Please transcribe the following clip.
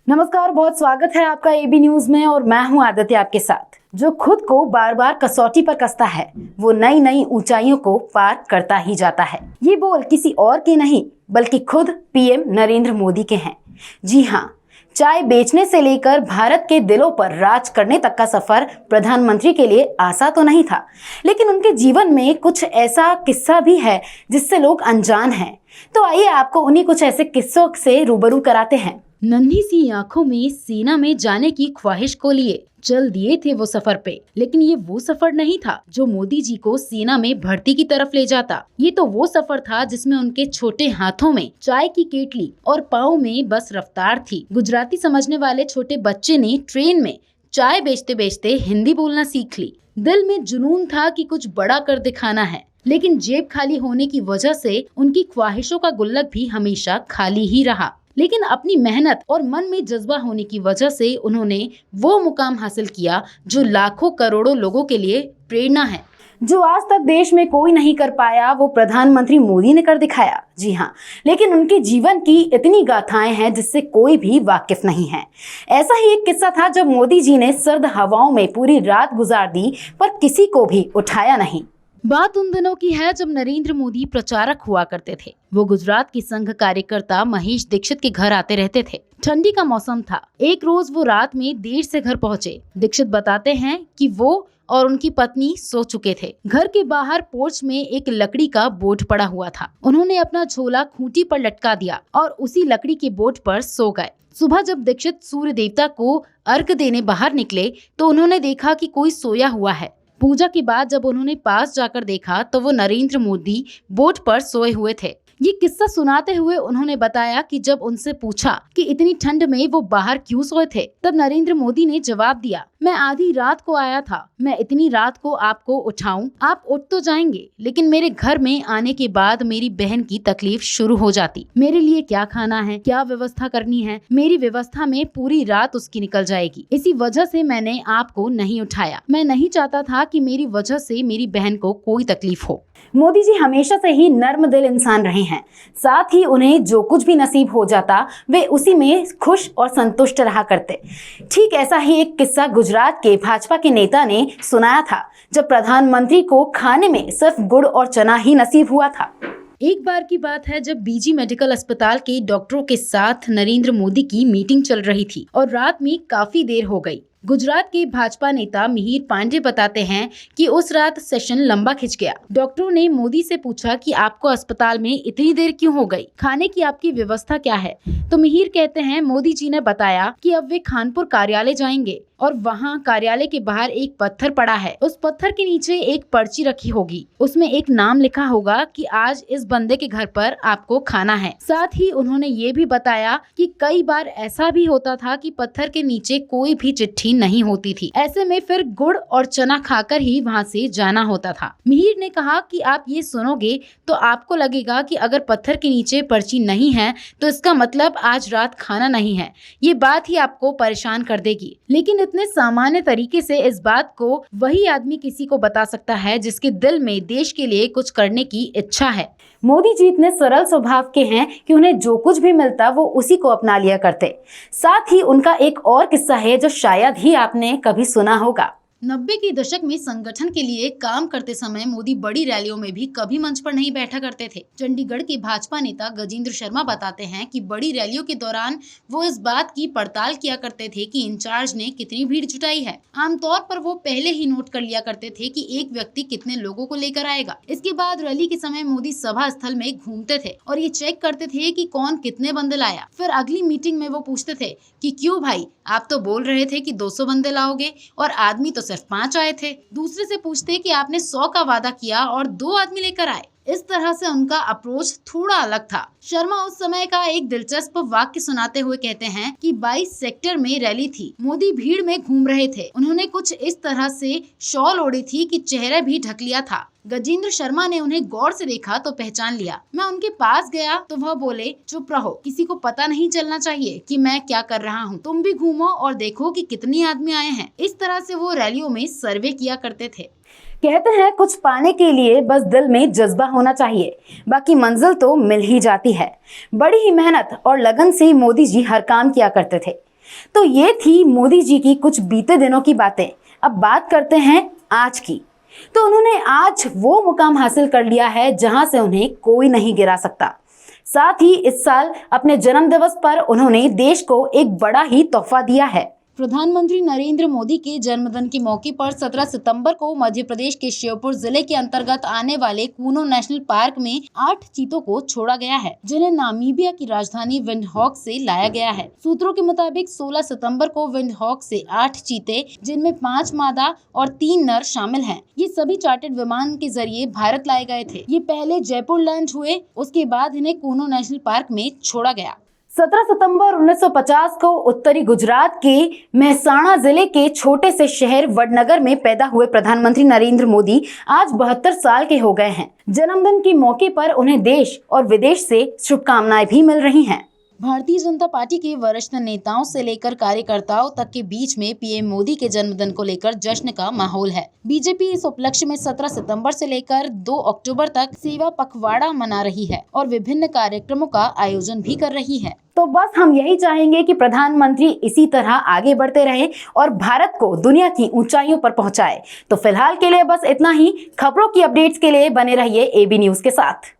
नमस्कार, बहुत स्वागत है आपका एबी न्यूज में और मैं हूं आदित्य आपके साथ। जो खुद को बार बार कसौटी पर कसता है वो नई नई ऊंचाइयों को पार करता ही जाता है। ये बोल किसी और के नहीं बल्कि खुद पीएम नरेंद्र मोदी के हैं। जी हाँ, चाय बेचने से लेकर भारत के दिलों पर राज करने तक का सफर प्रधानमंत्री के लिए आसान तो नहीं था, लेकिन उनके जीवन में कुछ ऐसा किस्सा भी है जिससे लोग अनजान हैं। तो आइए आपको उन्हीं कुछ ऐसे किस्सों से रूबरू कराते हैं। नन्ही सी आंखों में सेना में जाने की ख्वाहिश को लिए चल दिए थे वो सफर पे, लेकिन ये वो सफर नहीं था जो मोदी जी को सेना में भर्ती की तरफ ले जाता। ये तो वो सफर था जिसमें उनके छोटे हाथों में चाय की केटली और पाँव में बस रफ्तार थी। गुजराती समझने वाले छोटे बच्चे ने ट्रेन में चाय बेचते बेचते हिंदी बोलना सीख ली। दिल में जुनून था कि कुछ बड़ा कर दिखाना है, लेकिन जेब खाली होने की वजह से उनकी ख्वाहिशों का गुल्लक भी हमेशा खाली ही रहा। लेकिन अपनी मेहनत और मन में जज्बा होने की वजह से उन्होंने वो मुकाम हासिल किया जो लाखों करोड़ों लोगों के लिए प्रेरणा है। जो आज तक देश में कोई नहीं कर पाया वो प्रधानमंत्री मोदी ने कर दिखाया। जी हाँ, लेकिन उनके जीवन की इतनी गाथाएं हैं जिससे कोई भी वाकिफ नहीं है। ऐसा ही एक किस्सा था जब मोदी जी ने सर्द हवाओं में पूरी रात गुजार दी पर किसी को भी उठाया नहीं। बात उन दिनों की है जब नरेंद्र मोदी प्रचारक हुआ करते थे। वो गुजरात की संघ कार्यकर्ता महेश दीक्षित के घर आते रहते थे। ठंडी का मौसम था। एक रोज वो रात में देर से घर पहुंचे। दीक्षित बताते हैं कि वो और उनकी पत्नी सो चुके थे। घर के बाहर पोर्च में एक लकड़ी का बोट पड़ा हुआ था। उन्होंने अपना झोला खूंटी पर लटका दिया और उसी लकड़ी के बोट पर सो गए। सुबह जब दीक्षित सूर्य देवता को अर्घ देने बाहर निकले तो उन्होंने देखा कि कोई सोया हुआ है। पूजा के बाद जब उन्होंने पास जाकर देखा तो वो नरेंद्र मोदी बोट पर सोए हुए थे। ये किस्सा सुनाते हुए उन्होंने बताया कि जब उनसे पूछा कि इतनी ठंड में वो बाहर क्यों सोए थे, तब नरेंद्र मोदी ने जवाब दिया, मैं आधी रात को आया था, मैं इतनी रात को आपको उठाऊं, आप उठ तो जाएंगे, लेकिन मेरे घर में आने के बाद मेरी बहन की तकलीफ शुरू हो जाती। मेरे लिए क्या खाना है, क्या व्यवस्था करनी है, मेरी व्यवस्था में पूरी रात उसकी निकल जाएगी। इसी वजह से मैंने आपको नहीं उठाया। मैं नहीं चाहता था कि मेरी वजह से मेरी बहन को कोई तकलीफ हो। मोदी जी हमेशा से ही नर्म दिल इंसान रहे हैं। साथ ही उन्हें जो कुछ भी नसीब हो जाता वे उसी में खुश और संतुष्ट रहा करते। ठीक ऐसा ही एक किस्सा गुजरात के भाजपा के नेता ने सुनाया था जब प्रधानमंत्री को खाने में सिर्फ गुड़ और चना ही नसीब हुआ था। एक बार की बात है जब बीजी मेडिकल अस्पताल के डॉक्टरों के साथ नरेंद्र मोदी की मीटिंग चल रही थी और रात में काफी देर हो गई। गुजरात के भाजपा नेता मिहिर पांडे बताते हैं कि उस रात सेशन लंबा खिंच गया। डॉक्टरों ने मोदी से पूछा कि आपको अस्पताल में इतनी देर क्यों हो गई, खाने की आपकी व्यवस्था क्या है? तो मिहिर कहते हैं, मोदी जी ने बताया कि अब वे खानपुर कार्यालय जाएंगे और वहाँ कार्यालय के बाहर एक पत्थर पड़ा है। उस पत्थर के नीचे एक पर्ची रखी होगी, उसमें एक नाम लिखा होगा कि आज इस बंदे के घर पर आपको खाना है। साथ ही उन्होंने ये भी बताया कि कई बार ऐसा भी होता था कि पत्थर के नीचे कोई भी चिट्ठी नहीं होती थी। ऐसे में फिर गुड़ और चना खाकर ही वहाँ से जाना होता था। मिहिर ने कहा कि आप ये सुनोगे तो आपको लगेगा कि अगर पत्थर के नीचे पर्ची नहीं है तो इसका मतलब आज रात खाना नहीं है। ये बात ही आपको परेशान कर देगी, लेकिन इतने सामान्य तरीके से इस बात को वही आदमी किसी को बता सकता है जिसके दिल में देश के लिए कुछ करने की इच्छा है। मोदी जी इतने सरल स्वभाव के हैं कि उन्हें जो कुछ भी मिलता वो उसी को अपना लिया करते। साथ ही उनका एक और किस्सा है जो शायद ही आपने कभी सुना होगा। 90 के दशक में संगठन के लिए काम करते समय मोदी बड़ी रैलियों में भी कभी मंच पर नहीं बैठा करते थे। चंडीगढ़ के भाजपा नेता गजेंद्र शर्मा बताते हैं कि बड़ी रैलियों के दौरान वो इस बात की पड़ताल किया करते थे कि इंचार्ज ने कितनी भीड़ जुटाई है। आमतौर पर वो पहले ही नोट कर लिया करते थे कि एक व्यक्ति कितने लोगों को लेकर आएगा। इसके बाद रैली के समय मोदी सभा स्थल में घूमते थे और ये चेक करते थे कि कौन कितने बंदे लाया। फिर अगली मीटिंग में वो पूछते थे कि क्यों भाई, आप तो बोल रहे थे कि 200 बंदे लाओगे और आदमी तो सिर्फ 5 आए थे। दूसरे से पूछते कि आपने 100 का वादा किया और 2 आदमी लेकर आए। इस तरह से उनका अप्रोच थोड़ा अलग था। शर्मा उस समय का एक दिलचस्प वाक्य सुनाते हुए कहते हैं कि 22 सेक्टर में रैली थी, मोदी भीड़ में घूम रहे थे। उन्होंने कुछ इस तरह से शॉल ओढ़ी थी कि चेहरा भी ढक लिया था। गजेंद्र शर्मा ने उन्हें गौर से देखा तो पहचान लिया। मैं उनके पास गया तो वह बोले, चुप रहो, किसी को पता नहीं चलना चाहिए कि मैं क्या कर रहा हूँ। तुम भी घूमो और देखो कि कितने आदमी आए हैं। इस तरह से वो रैलियों में सर्वे किया करते थे। कहते हैं कुछ पाने के लिए बस दिल में जज्बा होना चाहिए, बाकी मंजिल तो मिल ही जाती है। बड़ी ही मेहनत और लगन से मोदी जी हर काम किया करते थे। तो ये थी मोदी जी की कुछ बीते दिनों की बातें। अब बात करते हैं आज की। तो उन्होंने आज वो मुकाम हासिल कर लिया है जहां से उन्हें कोई नहीं गिरा सकता। साथ ही इस साल अपने जन्म दिवस पर उन्होंने देश को एक बड़ा ही तोहफा दिया है। प्रधानमंत्री नरेंद्र मोदी के जन्मदिन के मौके पर 17 सितंबर को मध्य प्रदेश के श्योपुर जिले के अंतर्गत आने वाले कूनो नेशनल पार्क में 8 चीतों को छोड़ा गया है, जिन्हें नामीबिया की राजधानी विंडहॉक से लाया गया है। सूत्रों के मुताबिक 16 सितंबर को विंडहॉक से 8 चीते, जिनमें 5 मादा और 3 नर शामिल हैं, ये सभी चार्टर्ड विमान के जरिए भारत लाए गए थे। ये पहले जयपुर लैंड हुए, उसके बाद इन्हें कूनो नेशनल पार्क में छोड़ा गया। 17 सितंबर 1950 को उत्तरी गुजरात के मेहसाणा जिले के छोटे से शहर वडनगर में पैदा हुए प्रधानमंत्री नरेंद्र मोदी आज 72 साल के हो गए हैं। जन्मदिन के मौके पर उन्हें देश और विदेश से शुभकामनाएं भी मिल रही हैं। भारतीय जनता पार्टी के वरिष्ठ नेताओं से लेकर कार्यकर्ताओं तक के बीच में पीएम मोदी के जन्मदिन को लेकर जश्न का माहौल है। बीजेपी इस उपलक्ष्य में 17 सितंबर से लेकर 2 अक्टूबर तक सेवा पखवाड़ा मना रही है और विभिन्न कार्यक्रमों का आयोजन भी कर रही है। तो बस हम यही चाहेंगे कि प्रधानमंत्री इसी तरह आगे बढ़ते रहे और भारत को दुनिया की ऊंचाइयों पर पहुंचाए। तो फिलहाल के लिए बस इतना ही। खबरों की अपडेट्स के लिए बने रहिए एबी न्यूज के साथ।